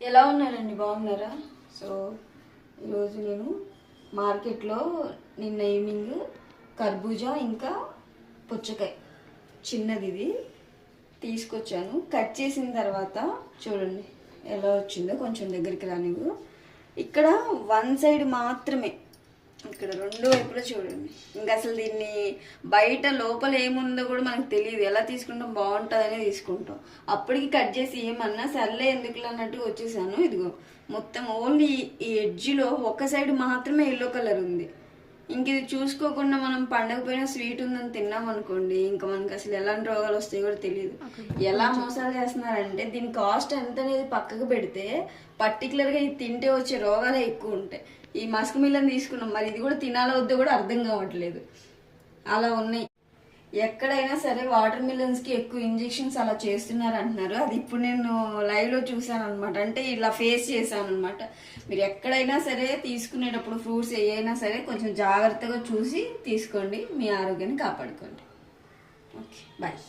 ఎలా ఉన్నారండి, బాగున్నారా? సో ఈరోజు నేను మార్కెట్లో నిన్న ఈవినింగ్ కర్బూజా ఇంకా పుచ్చకాయ చిన్నది ఇది తీసుకొచ్చాను. కట్ చేసిన తర్వాత చూడండి ఎలా వచ్చిందో, కొంచెం దగ్గరికి రానివ్వు. ఇక్కడ వన్ సైడ్ మాత్రమే, ఇక్కడ రెండు వైపులా చూడండి. ఇంకా అసలు దీన్ని బయట లోపల ఏముందో కూడా మనకు తెలియదు. ఎలా తీసుకుంటాం, బాగుంటుందనే తీసుకుంటాం. అప్పటికి కట్ చేసి ఏమన్నా సర్లే ఎందుకులే అన్నట్టుగా వచ్చేసాను. ఇదిగో మొత్తం ఓన్లీ ఈ ఎడ్జ్లో ఒక సైడ్ మాత్రమే ఎల్లో కలర్ ఉంది. ఇంక ఇది చూసుకోకుండా మనం పండగ పైన స్వీట్ ఉందని తిన్నాం అనుకోండి, ఇంకా మనకి అసలు ఎలాంటి రోగాలు వస్తాయో కూడా తెలియదు. ఎలా మోసాలు చేస్తున్నారంటే దీని కాస్ట్ ఎంత అనేది పక్కకు పెడితే పర్టికులర్గా ఇది తింటే వచ్చే రోగాలే ఎక్కువ ఉంటాయి. ఈ మస్క్ మిల్లన్ తీసుకున్నాం, మరి ఇది కూడా తినాలో వద్దో కూడా అర్థం కావట్లేదు. అలా ఉన్నాయి. ఎక్కడైనా సరే వాటర్ మిలన్స్కి ఎక్కువ ఇంజెక్షన్స్ అలా చేస్తున్నారు అంటున్నారు. అది ఇప్పుడు నేను లైవ్లో చూసాను అనమాట. అంటే ఇలా ఫేస్ చేశాను అనమాట. మీరు ఎక్కడైనా సరే తీసుకునేటప్పుడు ఫ్రూట్స్ ఏవైనా సరే కొంచెం జాగ్రత్తగా చూసి తీసుకోండి, మీ ఆరోగ్యాన్ని కాపాడుకోండి. Okay, bye.